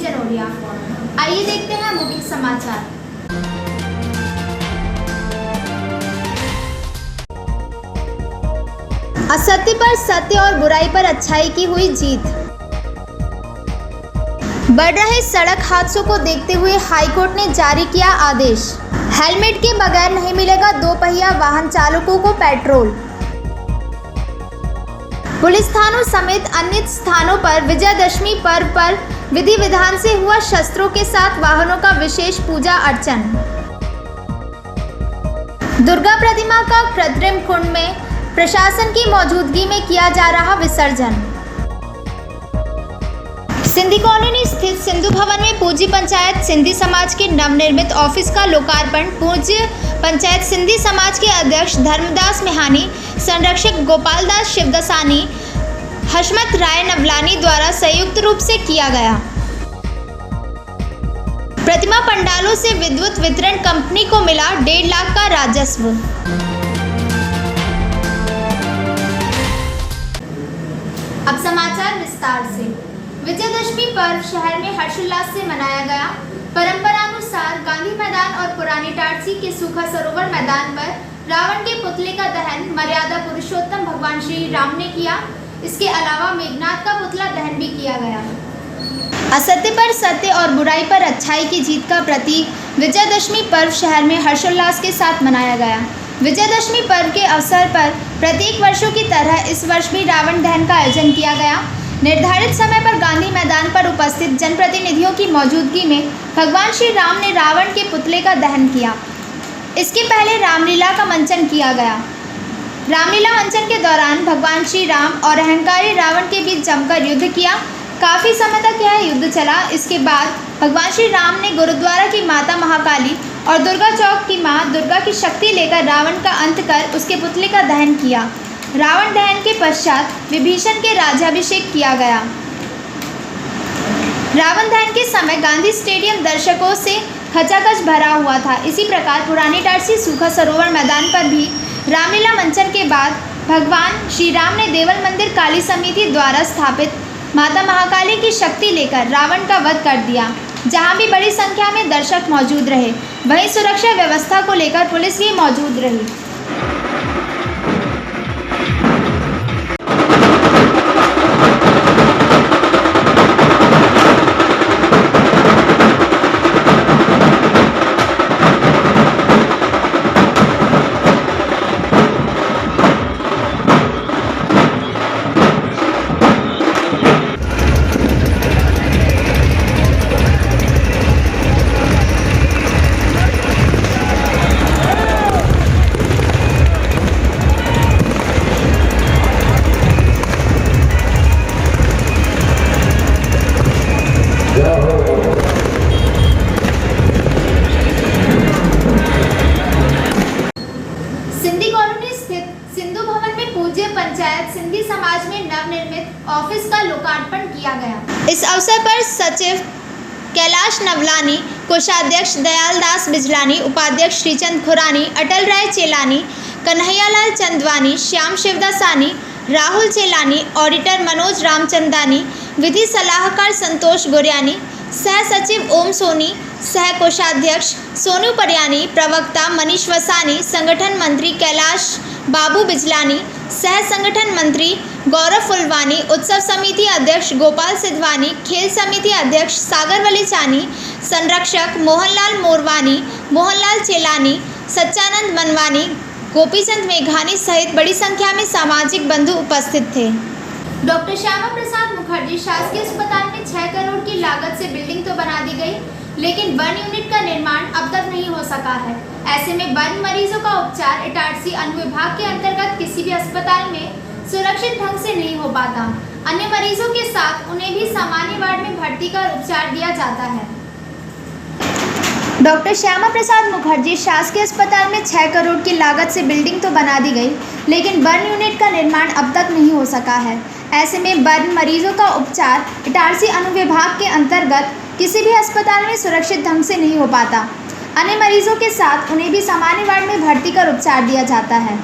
जनोरिया। आइए देखते हैं मुख्य समाचार। असत्य पर सत्य और बुराई पर अच्छाई की हुई जीत। बढ़ रहे सड़क हादसों को देखते हुए हाईकोर्ट ने जारी किया आदेश। हेलमेट के बगैर नहीं मिलेगा दोपहिया वाहन चालकों को पेट्रोल। पुलिस थानों समेत अन्य स्थानों पर विजयदशमी पर्व पर विधि विधान से हुआ शस्त्रों के साथ वाहनों का विशेष पूजा अर्चन। दुर्गा प्रतिमा का कृत्रिम कुंड में प्रशासन की मौजूदगी में किया जा रहा विसर्जन। सिंधी कॉलोनी स्थित सिंधु भवन में पूज्य पंचायत सिंधी समाज के नवनिर्मित ऑफिस का लोकार्पण पूज्य पंचायत सिंधी समाज के अध्यक्ष धर्मदास मेहानी, संरक्षक गोपाल दास शिवदसानी, हशमत राय नवलानी द्वारा संयुक्त रूप से किया गया। प्रतिमा पंडालों से विद्युत वितरण कंपनी को मिला 1.5 लाख का राजस्व। अब समाचार विस्तार से। विजयदशमी पर्व शहर में हर्षोल्लास से मनाया गया। परंपरानुसार गांधी मैदान और पुरानी टाटसी के सूखा सरोवर मैदान पर रावण के पुतले का दहन मर्यादा पुरुषोत्तम भगवान श्री राम ने किया। इसके अलावा मेघनाथ का पुतला दहन भी किया गया। असत्य पर सत्य और बुराई पर अच्छाई की जीत का प्रतीक विजयदशमी पर्व शहर में हर्षोल्लास के साथ मनाया गया। विजयदशमी पर्व के अवसर पर प्रत्येक वर्षों की तरह इस वर्ष भी रावण दहन का आयोजन किया गया। निर्धारित समय पर गांधी मैदान पर उपस्थित जनप्रतिनिधियों की मौजूदगी में भगवान श्री राम ने रावण के पुतले का दहन किया। इसके पहले रामलीला का मंचन किया गया। रामलीला मंचन के दौरान भगवान श्री राम और अहंकारी रावण के बीच जमकर युद्ध किया। काफ़ी समय तक यह युद्ध चला। इसके बाद भगवान श्री राम ने गुरुद्वारा की माता महाकाली और दुर्गा चौक की माँ दुर्गा की शक्ति लेकर रावण का अंत कर उसके पुतले का दहन किया। रावण दहन के पश्चात विभीषण के राज्याभिषेक किया गया। रावण दहन के समय गांधी स्टेडियम दर्शकों से खचाखच भरा हुआ था। इसी प्रकार पुरानी टाटसी सूखा सरोवर मैदान पर भी रामलीला मंचन के बाद भगवान श्री राम ने देवल मंदिर काली समिति द्वारा स्थापित माता महाकाली की शक्ति लेकर रावण का वध कर दिया। जहां भी बड़ी संख्या में दर्शक मौजूद रहे, वहीं सुरक्षा व्यवस्था को लेकर पुलिस भी मौजूद रही। पंचायत सिंधी समाज में नवनिर्मित ऑफिस का लोकार्पण किया गया। इस अवसर पर सचिव कैलाश नवलानी, कोषाध्यक्ष दयाल दास बिजलानी, उपाध्यक्ष श्रीचंद खुरानी, अटल राय चेलानी, कन्हैयालाल चंदवानी, श्याम शिवदासानी, राहुल चेलानी, ऑडिटर मनोज रामचंदानी, विधि सलाहकार संतोष गोरियानी, सह सचिव ओम सोनी, सह कोषाध्यक्ष सोनू परियानी, प्रवक्ता मनीष वसानी, संगठन मंत्री कैलाश बाबू बिजलानी, सह संगठन मंत्री गौरव फुलवानी, उत्सव समिति अध्यक्ष गोपाल सिद्धवानी, खेल समिति अध्यक्ष सागर वलीचानी, संरक्षक मोहनलाल मोरवानी, मोहनलाल चेलानी, सच्चानंद मनवानी, गोपीचंद मेघानी सहित बड़ी संख्या में सामाजिक बंधु उपस्थित थे। डॉक्टर श्यामा प्रसाद मुखर्जी शासकीय अस्पताल में 6 करोड़ की लागत से बिल्डिंग तो बना दी गई, लेकिन बर्न यूनिट का निर्माण अब तक नहीं हो सका है। ऐसे में बर्न मरीजों का उपचार इटारसी अनुविभाग के अंतर्गत किसी भी अस्पताल में सुरक्षित ढंग से नहीं हो पाता। अन्य मरीजों के साथ उन्हें भी सामान्य वार्ड में भर्ती कर उपचार दिया जाता है। डॉक्टर श्यामा प्रसाद मुखर्जी शासकीय अस्पताल में 6 करोड़ की लागत से बिल्डिंग तो बना दी गई, लेकिन बर्न यूनिट का निर्माण अब तक नहीं हो सका है। ऐसे में बर्न मरीजों का उपचार इटारसी अनुविभाग के अंतर्गत किसी भी अस्पताल में सुरक्षित ढंग से नहीं हो पाता। अन्य मरीजों के साथ उन्हें भी सामान्य वार्ड में भर्ती कर उपचार दिया जाता है।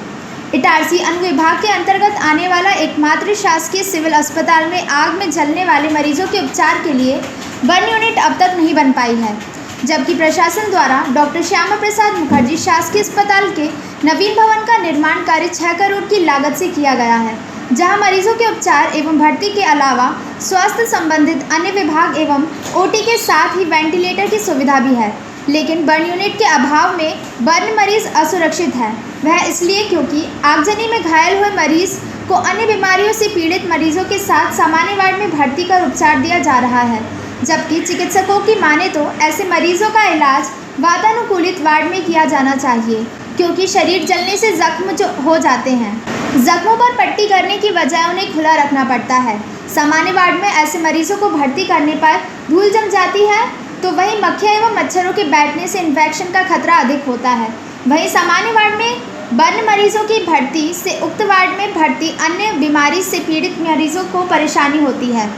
इटारसी अनुविभाग के अंतर्गत आने वाला एकमात्र शासकीय सिविल अस्पताल में आग में जलने वाले मरीजों के उपचार के लिए बर्न यूनिट अब तक नहीं बन पाई है, जबकि प्रशासन द्वारा डॉक्टर श्यामा प्रसाद मुखर्जी शासकीय अस्पताल के नवीन भवन का निर्माण कार्य 6 करोड़ की लागत से किया गया है, जहां मरीजों के उपचार एवं भर्ती के अलावा स्वास्थ्य संबंधित अन्य विभाग एवं ओटी के साथ ही वेंटिलेटर की सुविधा भी है। लेकिन बर्न यूनिट के अभाव में बर्न मरीज असुरक्षित है। वह इसलिए क्योंकि आगजनी में घायल हुए मरीज को अन्य बीमारियों से पीड़ित मरीजों के साथ सामान्य वार्ड में भर्ती कर उपचार दिया जा रहा है, जबकि चिकित्सकों की माने तो ऐसे मरीजों का इलाज वातानुकूलित वार्ड में किया जाना चाहिए, क्योंकि शरीर जलने से जख्म जो हो जाते हैं, जख्मों पर पट्टी करने की बजाय उन्हें खुला रखना पड़ता है। सामान्य वार्ड में ऐसे मरीजों को भर्ती करने पर धूल जम जाती है, तो वहीं मक्खियाँ एवं मच्छरों के बैठने से इन्फेक्शन का खतरा अधिक होता है। वहीं सामान्य वार्ड में बर्न मरीजों की भर्ती से उक्त वार्ड में भर्ती अन्य बीमारी से पीड़ित मरीजों को परेशानी होती है।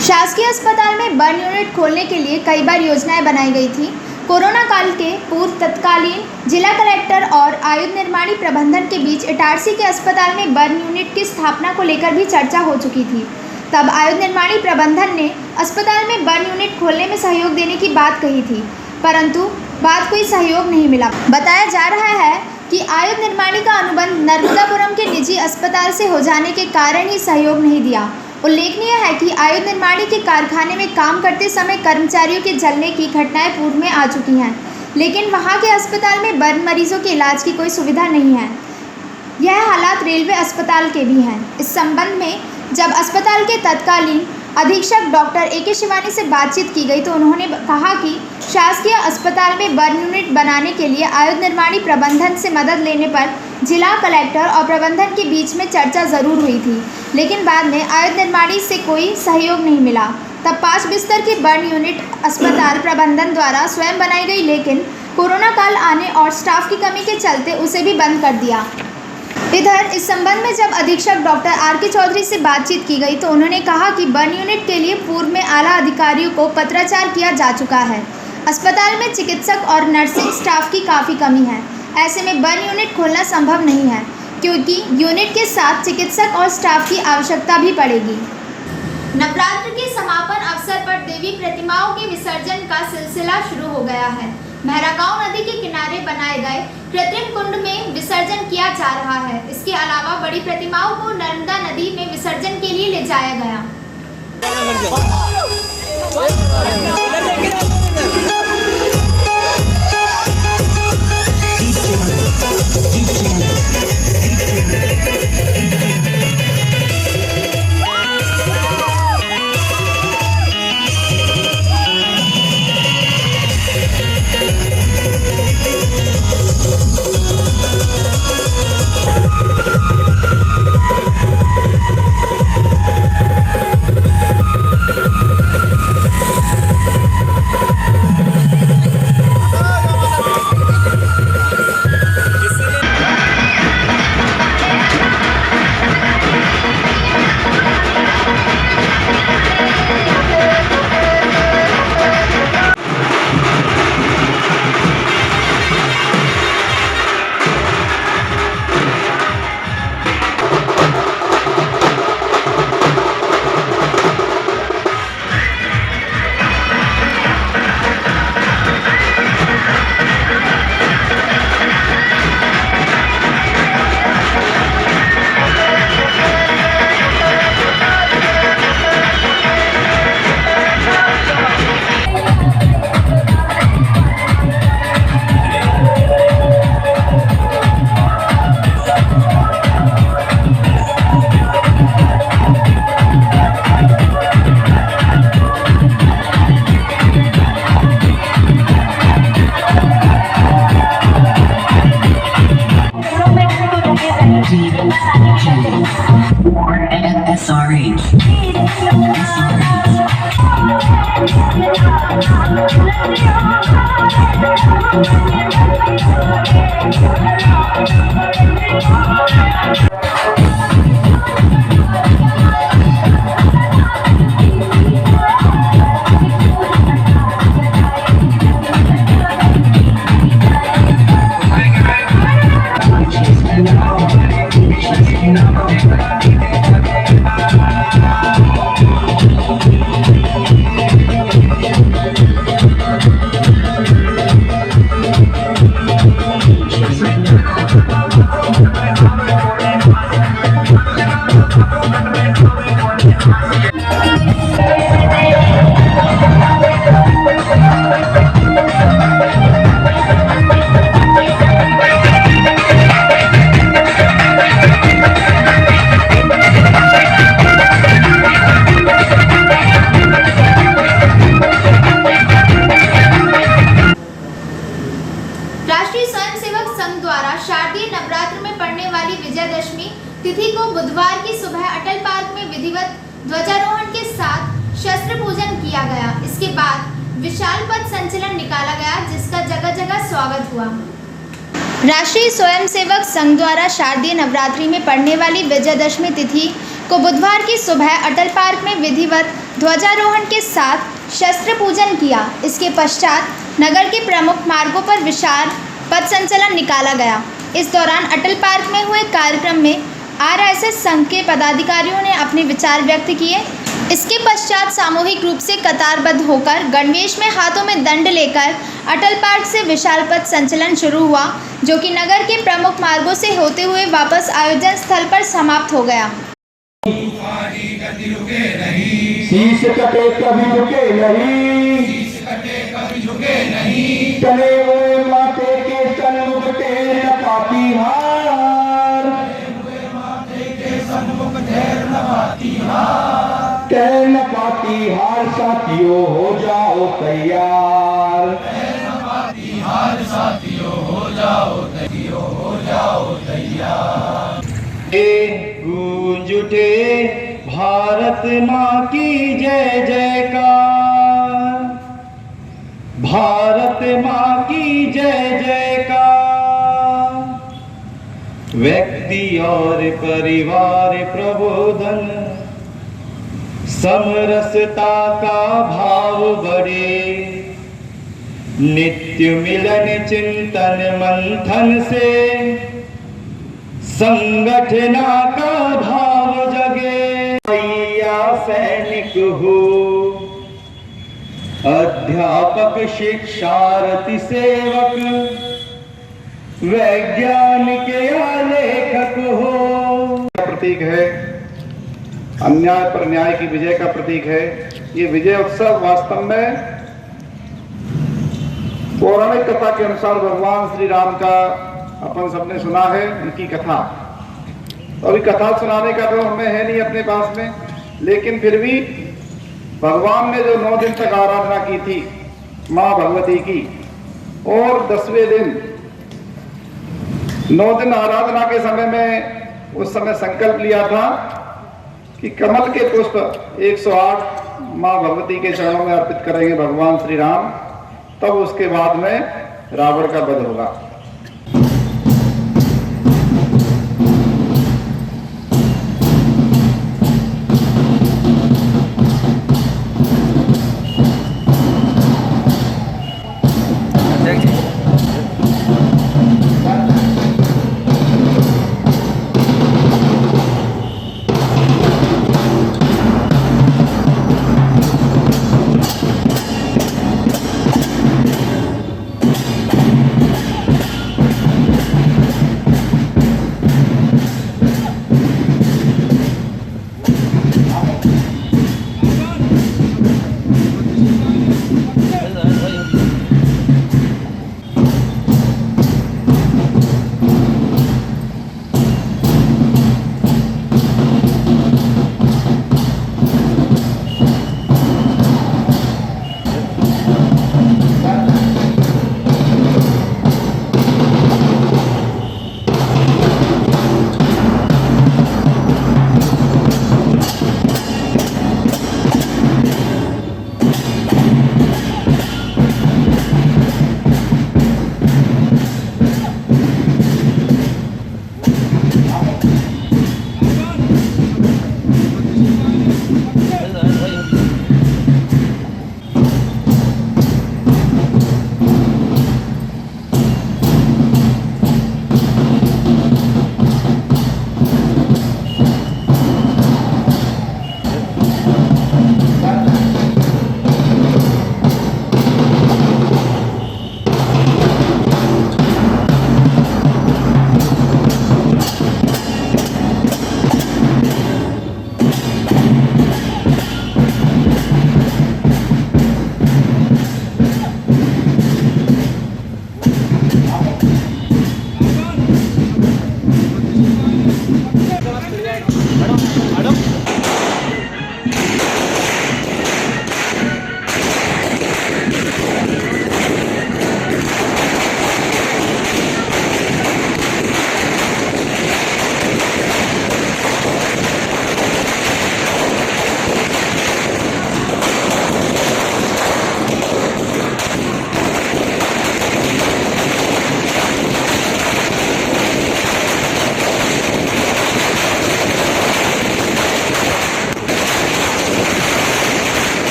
शासकीय अस्पताल में बर्न यूनिट खोलने के लिए कई बार योजनाएं बनाई गई थी। कोरोना काल के पूर्व तत्कालीन जिला कलेक्टर और आयुध निर्माणी प्रबंधन के बीच इटारसी के अस्पताल में बर्न यूनिट की स्थापना को लेकर भी चर्चा हो चुकी थी। तब आयुध निर्माणी प्रबंधन ने अस्पताल में बर्न यूनिट खोलने में सहयोग देने की बात कही थी, परंतु बाद कोई सहयोग नहीं मिला। बताया जा रहा है कि आयुध निर्माणी का अनुबंध नर्मदापुरम के निजी अस्पताल से हो जाने के कारण ही सहयोग नहीं दिया। उल्लेखनीय है कि आयुध निर्माणी के कारखाने में काम करते समय कर्मचारियों के जलने की घटनाएं पूर्व में आ चुकी हैं, लेकिन वहां के अस्पताल में बर्न मरीजों के इलाज की कोई सुविधा नहीं है। यह हालात रेलवे अस्पताल के भी हैं। इस संबंध में जब अस्पताल के तत्कालीन अधीक्षक डॉक्टर ए.के. शिवानी से बातचीत की गई तो उन्होंने कहा कि शासकीय अस्पताल में बर्न यूनिट बनाने के लिए आयुध निर्माणी प्रबंधन से मदद लेने पर जिला कलेक्टर और प्रबंधन के बीच में चर्चा ज़रूर हुई थी, लेकिन बाद में आयुध निर्माणी से कोई सहयोग नहीं मिला। तब 5 बिस्तर की बर्न यूनिट अस्पताल प्रबंधन द्वारा स्वयं बनाई गई, लेकिन कोरोना काल आने और स्टाफ की कमी के चलते उसे भी बंद कर दिया। इधर इस संबंध में जब अधीक्षक डॉक्टर आर.के. चौधरी से बातचीत की गई तो उन्होंने कहा कि बर्न यूनिट के लिए पूर्व में आला अधिकारियों को पत्राचार किया जा चुका है। अस्पताल में चिकित्सक और नर्सिंग स्टाफ की काफ़ी कमी है। ऐसे में बर्न यूनिट खोलना संभव नहीं है, क्योंकि यूनिट के साथ चिकित्सक और स्टाफ की आवश्यकता भी पड़ेगी। नवरात्र के समापन अवसर पर देवी प्रतिमाओं के विसर्जन का सिलसिला शुरू हो गया है। महरागांव नदी के किनारे बनाए गए कृत्रिम कुंड में विसर्जन किया जा रहा है। इसके अलावा बड़ी प्रतिमाओं को नर्मदा नदी में विसर्जन के लिए ले जाया गया। विशाल पथ संचलन निकाला गया, जिसका जगह जगह स्वागत हुआ। राष्ट्रीय स्वयंसेवक संघ द्वारा शारदीय नवरात्रि में पड़ने वाली विजयदशमी तिथि को बुधवार की सुबह अटल पार्क में विधिवत ध्वजारोहण के साथ शस्त्र पूजन किया। इसके पश्चात नगर के प्रमुख मार्गों पर विशाल पथ संचलन निकाला गया। इस दौरान अटल पार्क में हुए कार्यक्रम में आरएसएस संघ के पदाधिकारियों ने अपने विचार व्यक्त किए। इसके पश्चात सामूहिक रूप से कतारबद्ध होकर गणवेश में हाथों में दंड लेकर अटल पार्क से विशाल पथ संचलन शुरू हुआ, जो कि नगर के प्रमुख मार्गों से होते हुए वापस आयोजन स्थल पर समाप्त हो गया। शीश कटे कभी झुके नहीं, चले हुए माथे के सन्मुख टेर न पाती हार, साथियों हो जाओ तैयार, गूंज उठे भारत माँ की जय जयकार, भारत माँ की जय जयकार। व्यक्ति और परिवार प्रबोधन, समरसता का भाव बढ़े, नित्य मिलन चिंतन मंथन से संगठना का भाव जगे। या सैनिक हो, अध्यापक शिक्षार्थी सेवक, वैज्ञानिक या लेखक हो। प्रतीक है, अन्याय पर न्याय की विजय का प्रतीक है। ये विजय उत्सव वास्तव में पौराणिक कथा के अनुसार भगवान श्री राम का अपन सबने सुना है, उनकी कथा। अभी कथा सुनाने का तो हमें है नहीं अपने पास में, लेकिन फिर भी भगवान ने जो 9 दिन तक आराधना की थी माँ भगवती की, और 10वें दिन 9 दिन आराधना के समय में उस समय संकल्प लिया था कि कमल के पुष्प 108 माँ भगवती के चरणों में अर्पित करेंगे भगवान श्री राम, तब उसके बाद में रावण का वध होगा।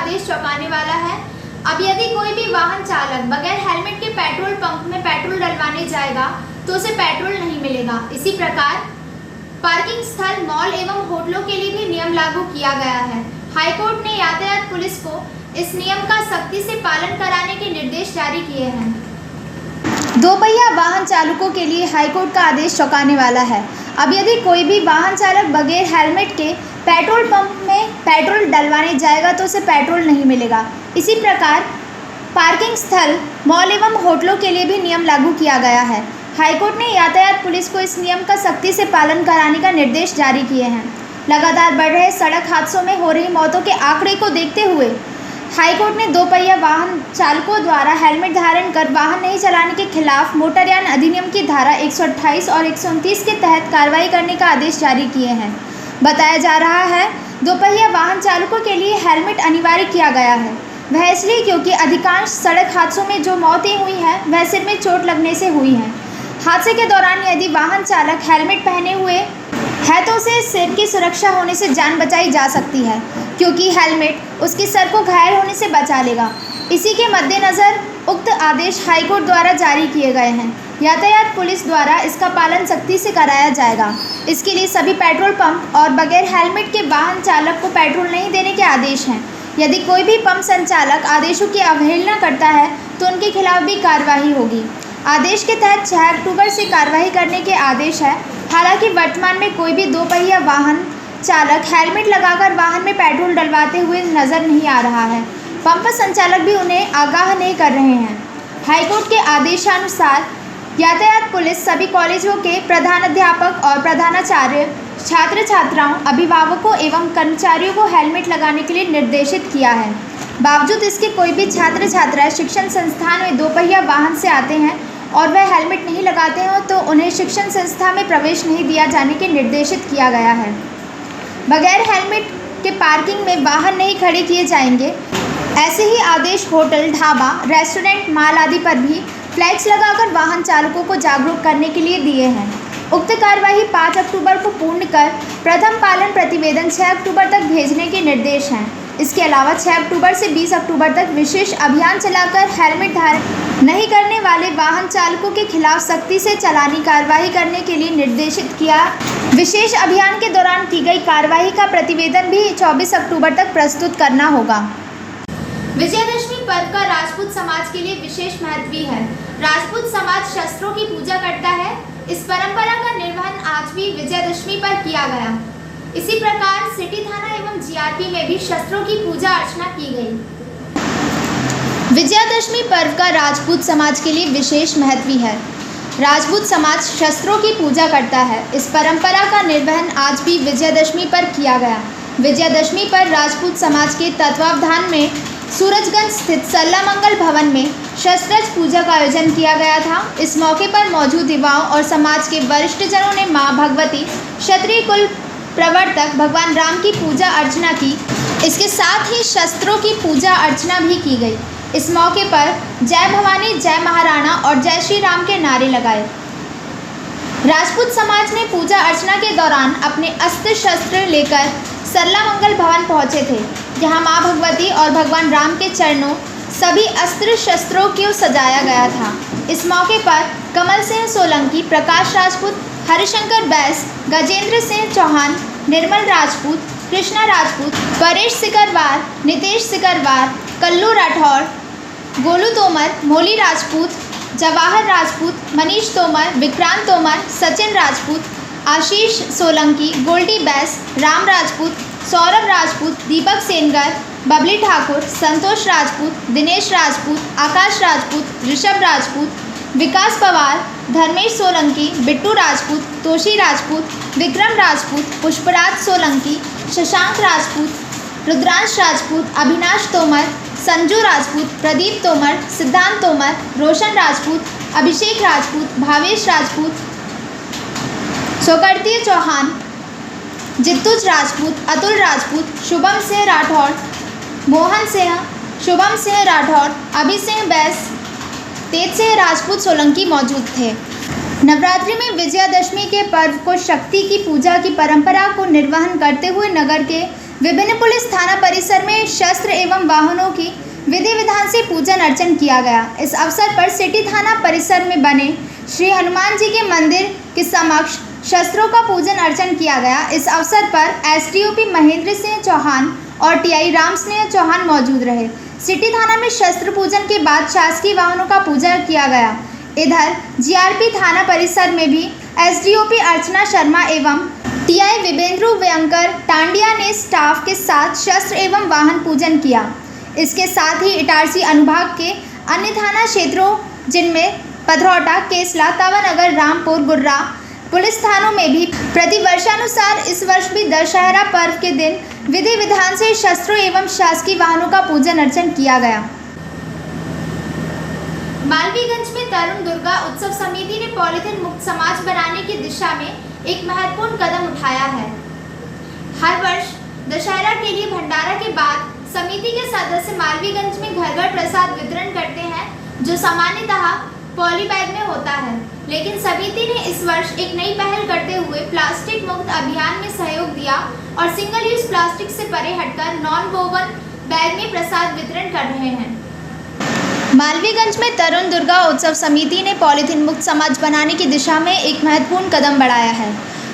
आदेश चौंकाने वाला है। अब यदि कोई भी वाहन चालक बगैर हेलमेट के पेट्रोल पंप में पेट्रोल डलवाने जाएगा तो उसे पेट्रोल नहीं मिलेगा। इसी प्रकार पार्किंग स्थल, मॉल एवं होटलों के लिए भी नियम लागू किया गया है। हाईकोर्ट ने यातायात पुलिस को इस नियम का सख्ती से पालन कराने के निर्देश जारी किए हैं। दोपहिया वाहन चालकों के लिए हाईकोर्ट का आदेश चौंकाने वाला है। अब यदि कोई भी वाहन चालक बगैर हेलमेट के पेट्रोल पंप में पेट्रोल डलवाने जाएगा तो उसे पेट्रोल नहीं मिलेगा। इसी प्रकार पार्किंग स्थल, मॉल एवं होटलों के लिए भी नियम लागू किया गया है। हाईकोर्ट ने यातायात पुलिस को इस नियम का सख्ती से पालन कराने का निर्देश जारी किए हैं। लगातार बढ़ रहे सड़क हादसों में हो रही मौतों के आंकड़े को देखते हुए हाईकोर्ट ने दोपहिया वाहन चालकों द्वारा हेलमेट धारण कर वाहन नहीं चलाने के खिलाफ मोटरयान अधिनियम की धारा 128 और 129 के तहत कार्रवाई करने का आदेश जारी किए हैं। बताया जा रहा है दोपहिया वाहन चालकों के लिए हेलमेट अनिवार्य किया गया है। वह इसलिए क्योंकि अधिकांश सड़क हादसों में जो मौतें हुई हैं वह सिर में चोट लगने से हुई हैं। हादसे के दौरान यदि वाहन चालक हेलमेट पहने हुए है तो उसे सिर की सुरक्षा होने से जान बचाई जा सकती है, क्योंकि हेलमेट उसके सर को घायल होने से बचा लेगा। इसी के मद्देनज़र उक्त आदेश हाईकोर्ट द्वारा जारी किए गए हैं। यातायात पुलिस द्वारा इसका पालन सख्ती से कराया जाएगा। इसके लिए सभी पेट्रोल पंप और बगैर हेलमेट के वाहन चालक को पेट्रोल नहीं देने के आदेश हैं। यदि कोई भी पंप संचालक आदेशों की अवहेलना करता है तो उनके खिलाफ भी कार्रवाई होगी। आदेश के तहत 6 अक्टूबर से कार्रवाई करने के आदेश है। हालांकि वर्तमान में कोई भी दोपहिया वाहन चालक हेलमेट लगाकर वाहन में पेट्रोल डलवाते हुए नजर नहीं आ रहा है। पंप संचालक भी उन्हें आगाह नहीं कर रहे हैं। हाईकोर्ट के आदेशानुसार यातायात पुलिस सभी कॉलेजों के प्रधानाध्यापक और प्रधानाचार्य, छात्र छात्राओं, अभिभावकों एवं कर्मचारियों को हेलमेट लगाने के लिए निर्देशित किया है। बावजूद इसके कोई भी छात्र छात्राएं शिक्षण संस्थान में दोपहिया वाहन से आते हैं और वह हेलमेट नहीं लगाते हो तो उन्हें शिक्षण संस्था में प्रवेश नहीं दिया जाने के निर्देशित किया गया है। बगैर हेलमेट के पार्किंग में वाहन नहीं खड़े किए जाएंगे। ऐसे ही आदेश होटल, ढाबा, रेस्टोरेंट, माल आदि पर भी फ्लैग्स लगाकर वाहन चालकों को जागरूक करने के लिए दिए हैं। उक्त कार्यवाही 5 अक्टूबर को पूर्ण कर प्रथम पालन प्रतिवेदन 6 अक्टूबर तक भेजने के निर्देश हैं। इसके अलावा 6 अक्टूबर से 20 अक्टूबर तक विशेष अभियान चलाकर हेलमेट धारण नहीं करने वाले वाहन चालकों के खिलाफ सख्ती से चालानी कार्रवाई करने के लिए निर्देशित किया। विशेष अभियान के दौरान की गई कार्रवाई का प्रतिवेदन भी 24 अक्टूबर तक प्रस्तुत करना होगा। विजयादशमी पर्व का राजपूत समाज के लिए विशेष महत्व है। राजपूत समाज शस्त्रों की पूजा करता है। इस परंपरा का निर्वहन आज भी विजयादशमी पर किया गया। इसी प्रकार सिटी थाना एवं जीआरपी में भी शस्त्रों की पूजा अर्चना की गई। विजयादशमी पर्व का राजपूत समाज के लिए विशेष महत्व है। राजपूत समाज शस्त्रों की पूजा करता है। इस परंपरा का निर्वहन आज भी विजयादशमी पर किया गया। विजयादशमी पर राजपूत समाज के तत्वावधान में सूरजगंज स्थित सरला मंगल भवन में शस्त्रज पूजा का आयोजन किया गया था। इस मौके पर मौजूद युवाओं और समाज के वरिष्ठ जनों ने मां भगवती, क्षत्रिय कुल प्रवर्तक भगवान राम की पूजा अर्चना की। इसके साथ ही शस्त्रों की पूजा अर्चना भी की गई। इस मौके पर जय भवानी, जय महाराणा और जय श्री राम के नारे लगाए। राजपूत समाज ने पूजा अर्चना के दौरान अपने अस्त्र शस्त्र लेकर सरला मंगल भवन पहुंचे थे, जहां मां भगवती और भगवान राम के चरणों सभी अस्त्र शस्त्रों को सजाया गया था। इस मौके पर कमल सिंह सोलंकी, प्रकाश राजपूत, हरिशंकर बैस, गजेंद्र सिंह चौहान, निर्मल राजपूत, कृष्णा राजपूत, परेश सिकरवार, नितेश सिकरवार, कल्लू राठौर, गोलू तोमर, मोली राजपूत, जवाहर राजपूत, मनीष तोमर, विक्रांत तोमर, सचिन राजपूत, आशीष सोलंकी, गोल्डी बैस, राम राजपूत, सौरभ राजपूत, दीपक सेनगर, बबली ठाकुर, संतोष राजपूत, दिनेश राजपूत, आकाश राजपूत, ऋषभ राजपूत, विकास पवार, धर्मेश सोलंकी, बिट्टू राजपूत, तोशी राजपूत, विक्रम राजपूत, पुष्पराज सोलंकी, शशांक राजपूत, रुद्रांश राजपूत, अभिनाश तोमर, संजू राजपूत, प्रदीप तोमर, सिद्धांत तोमर, रोशन राजपूत, अभिषेक राजपूत, भावेश राजपूत, सोकर्ती चौहान, जित्तुज राजपूत, अतुल राजपूत, शुभम सिंह राठौर, मोहन सिंह, शुभम सिंह राठौर, अभि सिंह बैस, तेज सिंह राजपूत सोलंकी मौजूद थे। नवरात्रि में विजयादशमी के पर्व को शक्ति की पूजा की परंपरा को निर्वहन करते हुए नगर के विभिन्न पुलिस थाना परिसर में शस्त्र एवं वाहनों की विधि विधान से पूजन अर्चन किया गया। इस अवसर पर सिटी थाना परिसर में बने श्री हनुमान जी के मंदिर के समक्ष शस्त्रों का पूजन अर्चन किया गया। इस अवसर पर एसडीओपी महेंद्र सिंह चौहान और टीआई राम स्नेह चौहान मौजूद रहे। सिटी थाना में शस्त्र पूजन के बाद शासकीय वाहनों का पूजन किया गया। इधर जीआरपी थाना परिसर में भी एसडीओपी अर्चना शर्मा एवं टीआई विवेंद्र व्यंकर टांडिया ने स्टाफ के साथ शस्त्र एवं वाहन पूजन किया। इसके साथ ही इटारसी अनुभाग के अन्य थाना क्षेत्रों जिनमें पथरौटा, केसला, तवानगर, रामपुर, गुर्रा पुलिस थानों में भी प्रतिवर्षानुसार इस वर्ष भी दशहरा पर्व के दिन विधि विधान से शस्त्रों एवं शासकीय वाहनों का पूजन अर्चन किया गया। मालवीयगंज में तरुण दुर्गा उत्सव समिति ने पॉलीथिन मुक्त समाज बनाने की दिशा में एक महत्वपूर्ण कदम उठाया है। हर वर्ष दशहरा के लिए भंडारा के बाद समिति के सदस्य मालवीयगंज में घर घर प्रसाद वितरण करते हैं, जो सामान्यतः पॉली बैग में होता है। लेकिन समिति ने इस वर्ष एक नई पहल करते हुए प्लास्टिक मुक्त अभियान में सहयोग दिया और सिंगल यूज प्लास्टिक से परे हटकर नॉन वोवन बैग में प्रसाद वितरण कर रहे हैं। मालवीयगंज में तरुण दुर्गा उत्सव समिति ने पॉलीथीन मुक्त समाज बनाने की दिशा में एक महत्वपूर्ण कदम बढ़ाया है।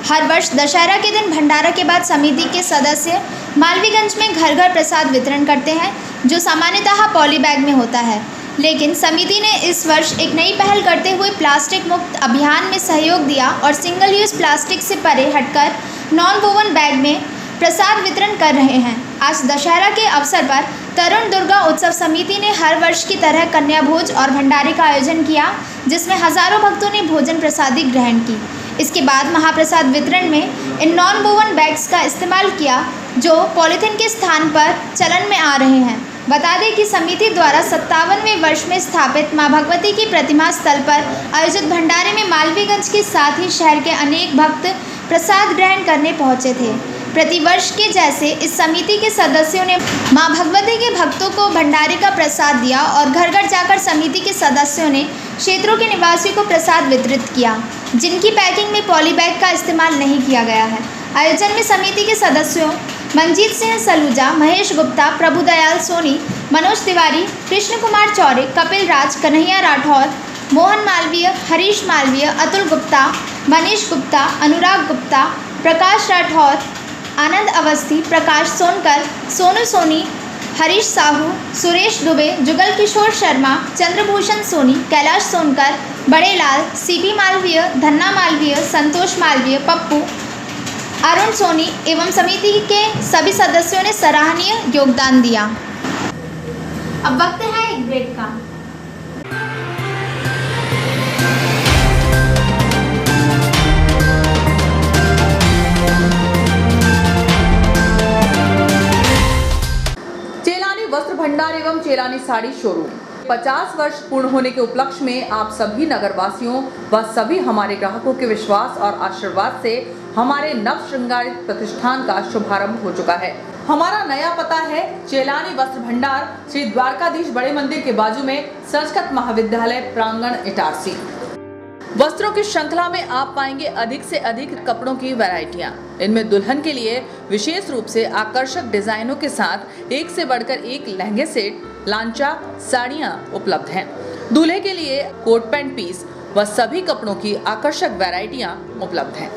हर वर्ष दशहरा के दिन भंडारा के बाद समिति के सदस्य मालवीयगंज में घर घर प्रसाद वितरण करते हैं, जो सामान्यतः पॉली बैग में होता है। लेकिन समिति ने इस वर्ष एक नई पहल करते हुए प्लास्टिक मुक्त अभियान में सहयोग दिया और सिंगल यूज प्लास्टिक से परे हटकर नॉन वोवन बैग में प्रसाद वितरण कर रहे हैं। आज दशहरा के अवसर पर तरुण दुर्गा उत्सव समिति ने हर वर्ष की तरह कन्या भोज और भंडारे का आयोजन किया, जिसमें हजारों भक्तों ने भोजन प्रसादी ग्रहण की। इसके बाद महाप्रसाद वितरण में इन नॉन वोवन बैग्स का इस्तेमाल किया, जो पॉलीथीन के स्थान पर चलन में आ रहे हैं। बता दें कि समिति द्वारा 57वें वर्ष में स्थापित मां भगवती की प्रतिमा स्थल पर आयोजित भंडारे में मालवीयगंज के साथ ही शहर के अनेक भक्त प्रसाद ग्रहण करने पहुंचे थे। प्रतिवर्ष के जैसे इस समिति के सदस्यों ने मां भगवती के भक्तों को भंडारे का प्रसाद दिया और घर घर जाकर समिति के सदस्यों ने क्षेत्रों के निवासियों को प्रसाद वितरित किया, जिनकी पैकिंग में पॉली बैग का इस्तेमाल नहीं किया गया है। आयोजन में समिति के सदस्यों मंजीत सिंह सलूजा, महेश गुप्ता, प्रभुदयाल सोनी, मनोज तिवारी, कृष्ण कुमार चौरे, कपिल राज, कन्हैया राठौर, मोहन मालवीय, हरीश मालवीय, अतुल गुप्ता, मनीष गुप्ता, अनुराग गुप्ता, प्रकाश राठौर, आनंद अवस्थी, प्रकाश सोनकर, सोनू सोनी, हरीश साहू, सुरेश दुबे, जुगल किशोर शर्मा, चंद्रभूषण सोनी, कैलाश सोनकर, बड़े लाल, सीपी मालवीय, धन्ना मालवीय, संतोष मालवीय, पप्पू, अरुण सोनी एवं समिति के सभी सदस्यों ने सराहनीय योगदान दिया। अब वक्त है एक ब्रेक का। चेलानी वस्त्र भंडार एवं चेलानी साड़ी शोरूम 50 वर्ष पूर्ण होने के उपलक्ष्य में आप सभी नगरवासियों व सभी हमारे ग्राहकों के विश्वास और आशीर्वाद से हमारे नव श्रृंगारित प्रतिष्ठान का शुभारंभ हो चुका है। हमारा नया पता है चेलानी वस्त्र भंडार, श्री द्वारकाधीश बड़े मंदिर के बाजू में संस्कृत महाविद्यालय प्रांगण, इटारसी। वस्त्रों की श्रृंखला में आप पाएंगे अधिक से अधिक कपड़ों की वैरायटियां। इनमें दुल्हन के लिए विशेष रूप से आकर्षक डिजाइनों के साथ एक से बढ़कर एक लहंगे सेट, लांचा, साड़ियां उपलब्ध हैं। दूल्हे के लिए कोट पैंट पीस व सभी कपड़ों की आकर्षक वैरायटियां उपलब्ध हैं।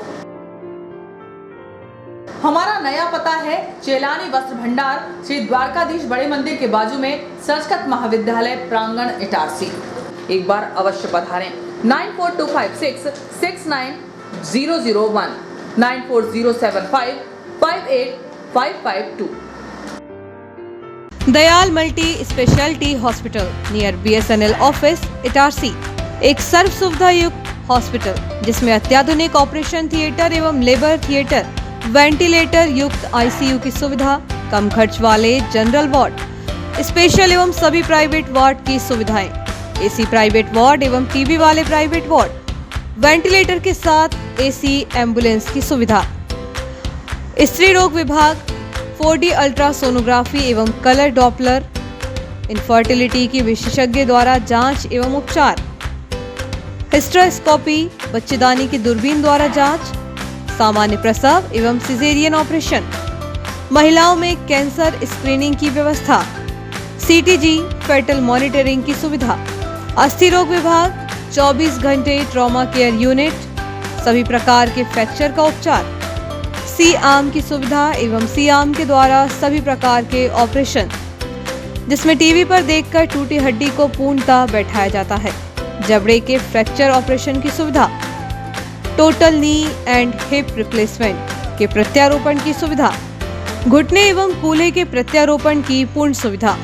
हमारा नया पता है चेलानी वस्त्र भंडार, श्री द्वारकाधीश बड़े मंदिर के बाजू में संस्कृत महाविद्यालय प्रांगण, इटारसी। एक बार अवश्य पधारें। 9425669001 9407558552। Dayal multi speciality hospital near BSNL office, Itarsi एक सर्व सुविधा युक्त हॉस्पिटल जिसमें अत्याधुनिक ऑपरेशन थिएटर एवं लेबर थिएटर, वेंटिलेटर युक्त ICU की सुविधा, कम खर्च वाले जनरल वार्ड, स्पेशल एवं सभी प्राइवेट वार्ड की सुविधाएं, AC प्राइवेट वार्ड एवं TB वाले प्राइवेट वार्ड, वेंटिलेटर के साथ AC एम्बुलेंस की सुविधा, स्त्री रोग विभाग, 4D अल्ट्रासोनोग्राफी एवं कलर डॉपलर, इनफर्टिलिटी की विशेषज्ञ द्वारा जांच एवं उपचार, हिस्टेरोस्कोपी, बच्चेदानी की दूरबीन द्वारा जांच, सामान्य प्रसव एवं सिजेरियन ऑपरेशन, महिलाओं में कैंसर स्क्रीनिंग की व्यवस्था, सीटीजी फेटल मॉनिटरिंग की सुविधा, अस्थि रोग विभाग, 24 घंटे ट्रॉमा केयर यूनिट, सभी प्रकार के फ्रैक्चर का उपचार, सी आर्म की सुविधा एवं सी आर्म के द्वारा सभी प्रकार के ऑपरेशन, जिसमें टीवी पर देखकर टूटी हड्डी को पूर्णतः बैठाया जाता है, जबड़े के फ्रैक्चर ऑपरेशन की सुविधा, total knee and hip replacement के प्रत्यारोपण की सुविधा, घुटने एवं कूल्हे के प्रत्यारोपण की पूर्ण सुविधा,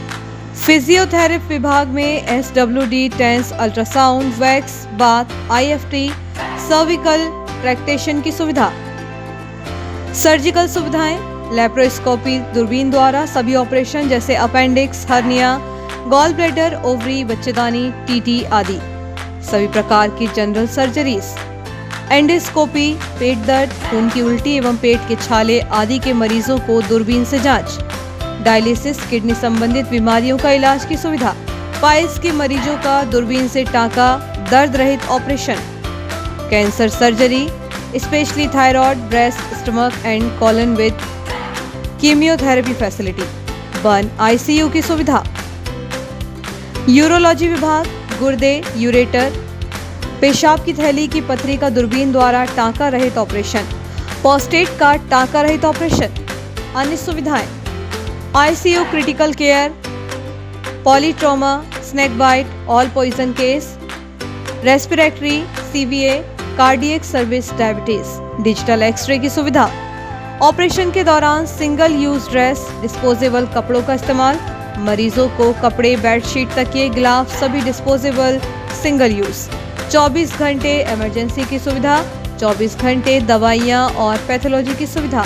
फिजियोथेरेपी विभाग में SWD, TENS, ultrasound, wax, bath, IFT, cervical traction की सुविधा, सर्जिकल सुविधाएं, लेप्रोस्कोपी दूरबीन द्वारा सभी ऑपरेशन जैसे appendix, hernia, gall bladder, ovary, बच्चेदानी, TT आदि, सभी प्रकार की जनरल सर्जरीज, एंडोस्कोपी, पेट दर्द, खून की उल्टी एवं पेट के छाले आदि के मरीजों को दूरबीन से जांच, डायलिसिस, किडनी संबंधित बीमारियों का इलाज की सुविधा, पाइल्स के मरीजों का दूरबीन से टांका, दर्द रहित operation, cancer surgery, specially thyroid, breast, stomach and colon with chemotherapy facility, burn ICU की सुविधा, यूरोलॉजी विभाग, गुर्दे, यूरेटर, पेशाब की थैली की पथरी का दूरबीन द्वारा टांका रहित ऑपरेशन, प्रोस्टेट का टांका रहित ऑपरेशन, अन्य सुविधाएं, ICU critical care, polytrauma, snake bite, all poison case, respiratory, CVA, cardiac service, diabetes, digital X-ray की सुविधा, ऑपरेशन के दौरान सिंगल यूज ड्रेस, डिस्पोजेबल कपड़ों का इस्तेमाल, मरीजों को कपड़े, बेडशीट, तकिए, ग्लाव्स सभी डिस्पोजेबल सिंगल यूज, 24 घंटे इमरजेंसी की सुविधा, 24 घंटे दवाइयाँ और पैथोलॉजी की सुविधा।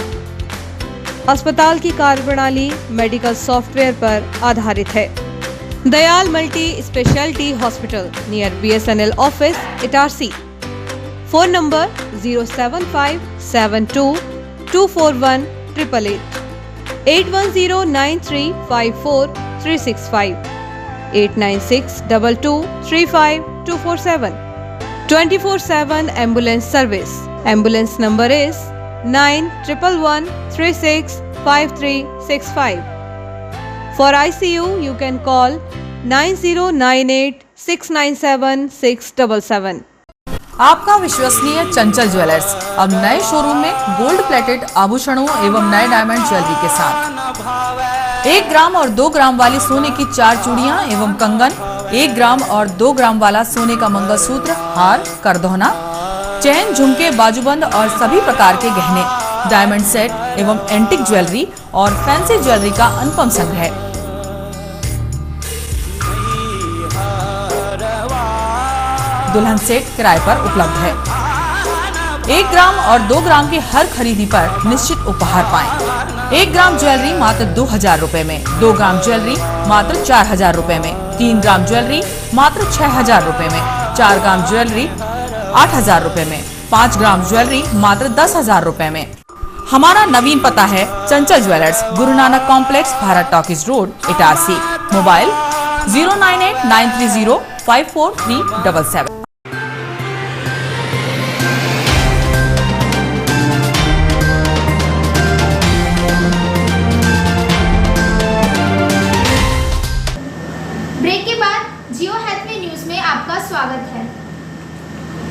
अस्पताल की कार्यप्रणाली मेडिकल सॉफ्टवेयर पर आधारित है। Dayal multi speciality hospital near BSNL office, Itarsi. Phone number 07572241888, 8109354365, 8962235247, 24/7 ambulance service. Ambulance number is 9111365365. For ICU, you can call 9098697677. आपका विश्वसनीय चंचल ज्वेलर्स अब नए शोरूम में गोल्ड प्लेटेड आभूषणों एवं नए डायमंड ज्वेलरी के साथ 1 ग्राम और 2 ग्राम वाली सोने की 4 चूड़ियां एवं कंगन, 1 ग्राम और 2 ग्राम वाला सोने का मंगलसूत्र, हार, करदोहना, चैन, झुमके, बाजूबंद और सभी प्रकार के गहने, डायमंड सेट एवं एंटिक ज्वेलरी और फैंसी ज्वेलरी का अनुपम संग्रह। दुल्हन सेट किराए पर उपलब्ध है। 1 ग्राम और 2 ग्राम की हर खरीदी पर निश्चित उपहार पाएं। 1 ग्राम ज्वेलरी मात्र 2000 रुपए में, 2 ग्राम ज्वेलरी मात्र 4000 रुपए में, 3 ग्राम ज्वेलरी मात्र 6000 रुपए में, 4 ग्राम ज्वेलरी 8000 रुपए में, 5 ग्राम ज्वेलरी मात्र 10000 रुपए में। हमारा नवीन पता है Chanchal jewellers, Guru Nanak complex, Bharat talkies road, Itarsi. Mobile 09893054377। Break के बाद जियो हैथवे न्यूज में आपका स्वागत है।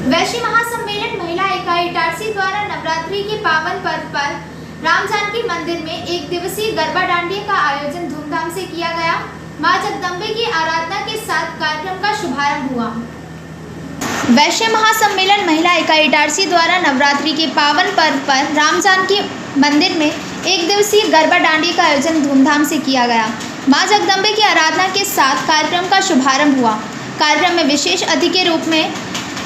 वैश्य महासम्मेलन महिला इकाई इटारसी द्वारा नवरात्रि के पावन पर्व पर राम जानकी मंदिर में 1 दिवसीय गरबा डांडिया का आयोजन धूमधाम से किया गया। मां जगदम्बे की आराधना के साथ कार्यक्रम का शुभारंभ हुआ। वैश्य महासम्मेलन महिला इकाई इटारसी द्वारा नवरात्रि के पावन पर्व पर राम जानकी मंदिर में 1 दिवसीय गरबा डांडिया का आयोजन धूमधाम से किया गया। मां जगदम्बे की आराधना के साथ कार्यक्रम का शुभारंभ हुआ। कार्यक्रम में विशेष अतिथि के रूप में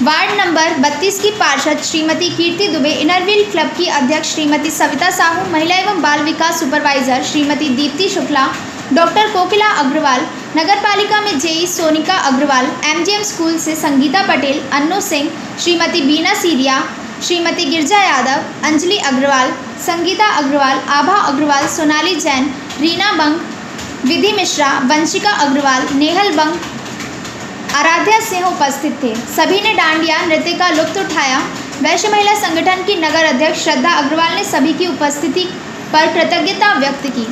वार्ड नंबर 32 की पार्षद श्रीमती कीर्ति दुबे, इनरव्हील क्लब की अध्यक्ष श्रीमती सविता साहू, महिला एवं बाल विकास सुपरवाइजर श्रीमती दीप्ति शुक्ला, डॉक्टर कोकिला अग्रवाल, नगरपालिका में JE Sonika Agarwal, MGM school से संगीता पटेल, अन्नू सिंह, श्रीमती बीना सीरिया, श्रीमती गिरजा यादव, अंजलि अग्रवाल, संगीता अग्रवाल, आभा अग्रवाल, सोनाली जैन, रीना बंग, विधि मिश्रा, वंशिका अग्रवाल, नेहल बंग, आराध्या सिंह उपस्थित थे। सभी ने डांडिया नृत्य का लुत्फ उठाया। वैश्य महिला संगठन की नगर अध्यक्ष श्रद्धा अग्रवाल ने सभी की उपस्थिति पर कृतज्ञता व्यक्त की।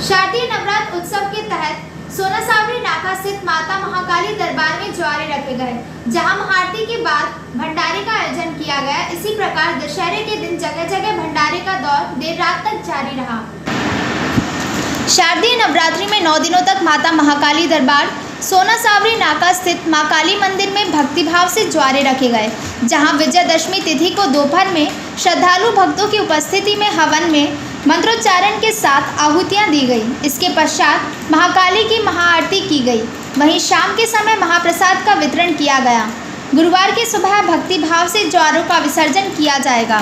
शारदीय नवरात्र उत्सव के तहत सोना सावरी नाका स्थित माता महाकाली दरबार में ज्वारे रखे गए, जहां महाआरती के बाद भंडारे का आयोजन किया गया। इसी प्रकार दशहरे के दिन जगह जगह भंडारे का दौर देर रात तक जारी रहा। शारदीय नवरात्रि में 9 दिनों तक माता महाकाली दरबार सोना सावरी नाका स्थित मां काली मंदिर में भक्तिभाव से ज्वारे रखे गए, जहां विजयदशमी तिथि को दोपहर में श्रद्धालु भक्तों की उपस्थिति में हवन में मंत्रोच्चारण के साथ आहुतियां दी गई। इसके पश्चात महाकाली की महाआरती की गई। वहीं शाम के समय महाप्रसाद का वितरण किया गया। गुरुवार की सुबह भक्तिभाव से ज्वारों का विसर्जन किया जाएगा।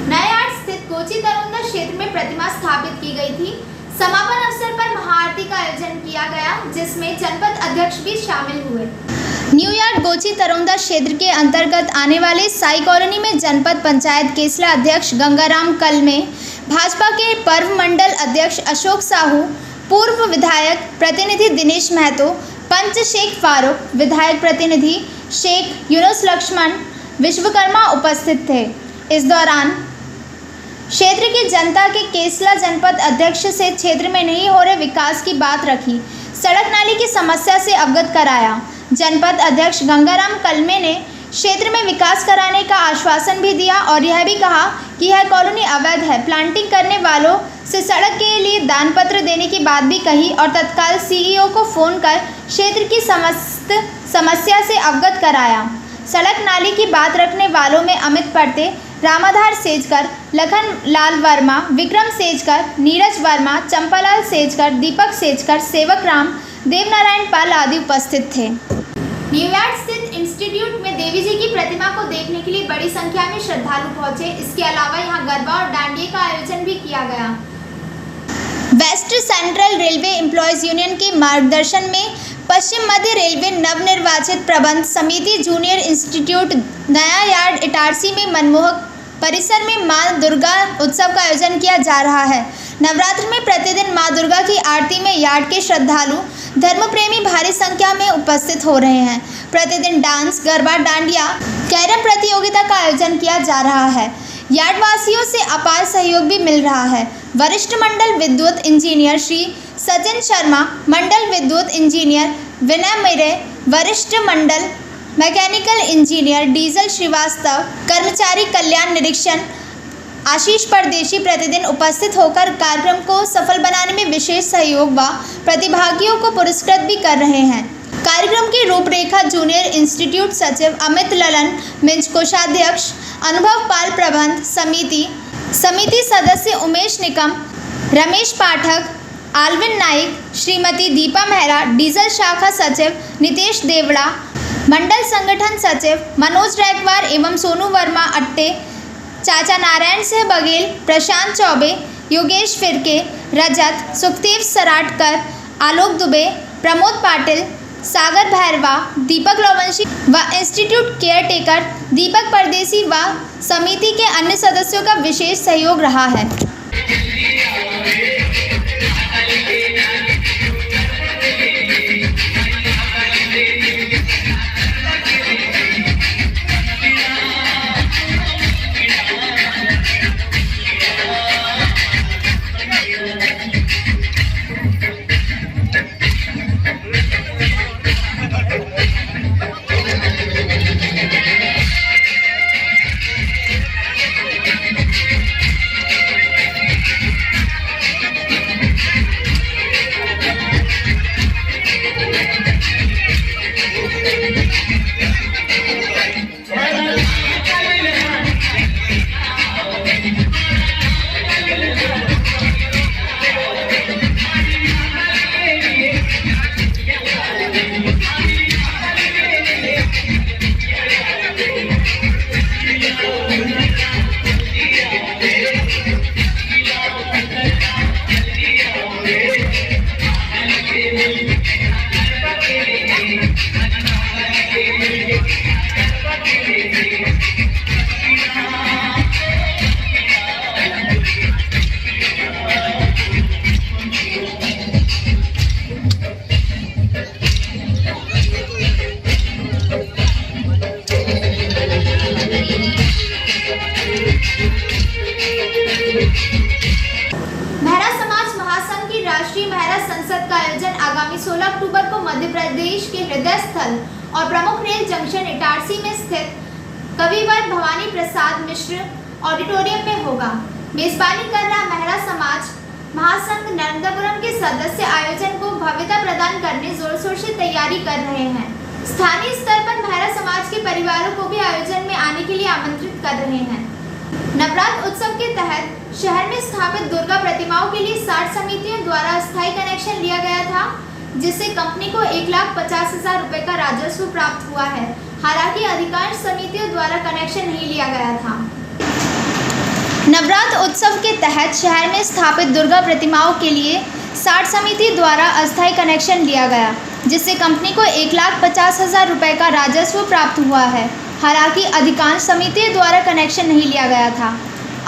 नयायार्ड स्थित कोची तरोंदा क्षेत्र में प्रतिमा स्थापित की गई थी। समापन अवसर पर महाआरती का आयोजन किया गया, जिसमें जनपद अध्यक्ष भी शामिल हुए। न्यूयार्क गोची तरोंदा क्षेत्र के अंतर्गत आने वाले साई कॉलोनी में जनपद पंचायत केसला अध्यक्ष गंगाराम कल में भाजपा के पर्व मंडल अध्यक्ष अशोक साहू, पूर्व विधायक प्रतिनिधि दिनेश महतो, पंच शेख फारूक, विधायक प्रतिनिधि शेख यूनुस लक्ष्मण विश्वकर्मा उपस्थित थे। इस दौरान क्षेत्र की जनता के केसला जनपद अध्यक्ष से क्षेत्र में नहीं हो रहे विकास की बात रखी, सड़क नाली की समस्या से अवगत कराया। जनपद अध्यक्ष गंगाराम कलमे ने क्षेत्र में विकास कराने का आश्वासन भी दिया और यह भी कहा कि यह कॉलोनी अवैध है। प्लांटिंग करने वालों से सड़क के लिए दान पत्र देने की बात भी कही और तत्काल सीईओ को फोन कर क्षेत्र की समस्त समस्या से अवगत कराया। सड़क नाली की बात रखने वालों में अमित पर्ते, रामाधार सेजकर, लखन लाल वर्मा, विक्रम सेजकर, नीरज वर्मा, चंपालाल सेजकर, दीपक सेजकर, सेवक राम, देवनारायण पाल आदि उपस्थित थे। न्यूयॉर्क स्थित इंस्टीट्यूट में देवी जी की प्रतिमा को देखने के लिए बड़ी संख्या में श्रद्धालु पहुंचे। इसके अलावा यहां गरबा और डांडिया का आयोजन भी किया गया। West Central Railway Employees Union के मार्गदर्शन में पश्चिम मध्य रेलवे नवनिर्वाचित प्रबंध समिति जूनियर इंस्टीट्यूट नया यार्ड इटारसी में मनमोहक परिसर में मां दुर्गा उत्सव का आयोजन किया जा रहा है। नवरात्र में प्रतिदिन मां दुर्गा की आरती में यार्ड के श्रद्धालु धर्मप्रेमी भारी संख्या में उपस्थित हो रहे हैं। प्रतिदिन डांस, गरबा, डांडिया, कैरम प्रतियोगिता का आयोजन किया जा रहा है। यार्ड वासियों से अपार सहयोग भी मिल रहा है। वरिष्ठ मंडल विद्युत इंजीनियर श्री सचिन शर्मा, मंडल विद्युत इंजीनियर विनय मेरे, वरिष्ठ मंडल मैकेनिकल इंजीनियर डीजल श्रीवास्तव, कर्मचारी कल्याण निरीक्षण आशीष परदेशी प्रतिदिन उपस्थित होकर कार्यक्रम को सफल बनाने में विशेष सहयोग व प्रतिभागियों को पुरस्कृत भी कर रहे हैं। कार्यक्रम की रूपरेखा जूनियर इंस्टीट्यूट सचिव अमित ललन मिंज, कोषाध्यक्ष अनुभव पाल, प्रबंध समिति सदस्य उमेश निकम, रमेश पाठक, आलविन नाइक, श्रीमती दीपा मेहरा, डीजल शाखा सचिव नितेश देवड़ा, मंडल संगठन सचिव मनोज रैकवार एवं सोनू वर्मा अट्टे, चाचा नारायण सिंह बघेल, प्रशांत चौबे, योगेश फिरके, रजत, सुखदेव सराटकर, आलोक दुबे, प्रमोद पाटिल, सागर भैरवा, दीपक लवंशी व इंस्टीट्यूट केयर टेकर दीपक परदेसी व समिति के अन्य सदस्यों का विशेष सहयोग रहा है। भारत संसद का आयोजन आगामी 16 अक्टूबर को मध्य प्रदेश के हृदय स्थल और प्रमुख रेल जंक्शन इटारसी में स्थित कविवर भवानी प्रसाद मिश्र ऑडिटोरियम में होगा। मेजबानी कर रहा महिला समाज महासंघ नर्मदापुरम के सदस्य आयोजन को भव्यता प्रदान करने जोर शोर से तैयारी कर रहे हैं। स्थानीय स्तर पर महिला समाज के परिवारों को भी आयोजन में आने के लिए आमंत्रित कर रहे हैं। नवरात्र उत्सव के तहत शहर में स्थापित दुर्गा प्रतिमाओं के लिए 60 समितियों द्वारा अस्थायी कनेक्शन लिया गया था, जिससे कंपनी को 1,50,000 रुपए का राजस्व प्राप्त हुआ है। हालांकि अधिकांश समितियों द्वारा कनेक्शन नहीं लिया गया था। नवरात्र उत्सव के तहत शहर में स्थापित दुर्गा प्रतिमाओं के लिए 60 समिति द्वारा अस्थायी कनेक्शन लिया गया, जिससे कंपनी को 1,50,000 रुपए का राजस्व प्राप्त हुआ है। हालांकि अधिकांश समितियों द्वारा कनेक्शन नहीं लिया गया था।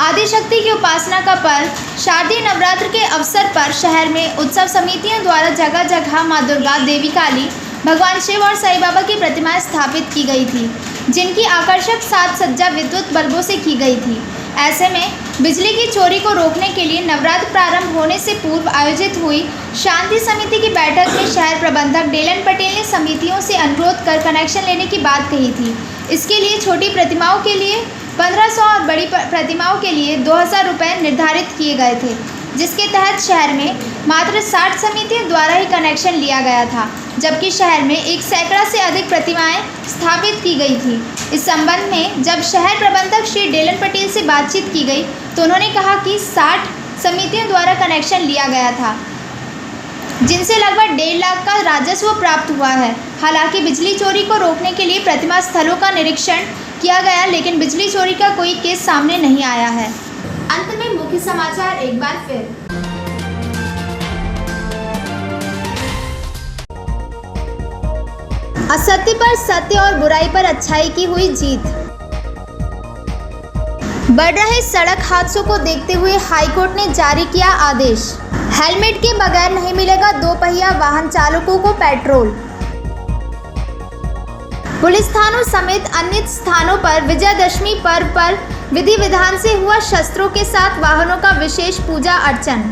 आदिशक्ति की उपासना का पर्व शारदीय नवरात्र के अवसर पर शहर में उत्सव समितियों द्वारा जगह जगह मां दुर्गा, देवी काली, भगवान शिव और साईं बाबा की प्रतिमाएं स्थापित की गई थी, जिनकी आकर्षक साज सज्जा विद्युत बल्बों से की गई थी। ऐसे में बिजली की चोरी को रोकने के लिए नवरात्र प्रारंभ होने से पूर्व आयोजित हुई शांति समिति की बैठक में शहर प्रबंधक डेलन पटेल ने समितियों से अनुरोध कर कनेक्शन लेने की बात कही थी। इसके लिए छोटी प्रतिमाओं के लिए 1500 और बड़ी प्रतिमाओं के लिए 2,000 रुपये निर्धारित किए गए थे, जिसके तहत शहर में मात्र 60 समितियों द्वारा ही कनेक्शन लिया गया था, जबकि शहर में 1 सैकड़ा से अधिक प्रतिमाएं स्थापित की गई थी। इस संबंध में जब शहर प्रबंधक श्री डेलन पटेल से बातचीत की गई तो उन्होंने कहा कि 60 समितियों द्वारा कनेक्शन लिया गया था, जिनसे लगभग 1.5 लाख का राजस्व प्राप्त हुआ है। हालांकि बिजली चोरी को रोकने के लिए प्रतिमा स्थलों का निरीक्षण किया गया, लेकिन बिजली चोरी का कोई केस सामने नहीं आया है। अंत में मुख्य समाचार एक बार फिर। असत्य पर सत्य और बुराई पर अच्छाई की हुई जीत। बढ़ रहे सड़क हादसों को देखते हुए हाईकोर्ट ने जारी किया आदेश। हेलमेट के बगैर नहीं मिलेगा 2 पहिया वाहन चालकों को पेट्रोल। पुलिस थानों समेत अन्य स्थानों पर विजयदशमी पर्व पर विधि विधान से हुआ शस्त्रों के साथ वाहनों का विशेष पूजा अर्चन।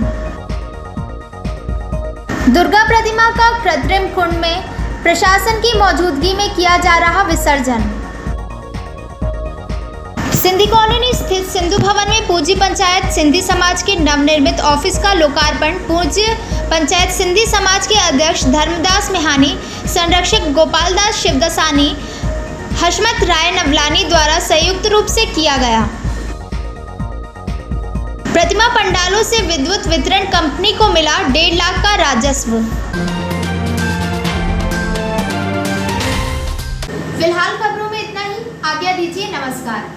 दुर्गा प्रतिमा का कृत्रिम कुंड में प्रशासन की मौजूदगी में किया जा रहा विसर्जन। सिंधी कॉलोनी स्थित सिंधु भवन में पूज्य पंचायत सिंधी समाज के नवनिर्मित ऑफिस का लोकार्पण पूज्य पंचायत सिंधी समाज के अध्यक्ष धर्मदास मेहानी, संरक्षक गोपाल दास शिवदसानी, हशमत राय नवलानी द्वारा संयुक्त रूप से किया गया। प्रतिमा पंडालों से विद्युत वितरण कंपनी को मिला 1.5 लाख का राजस्व। फिलहाल खबरों में इतना ही। आज्ञा दीजिए, नमस्कार।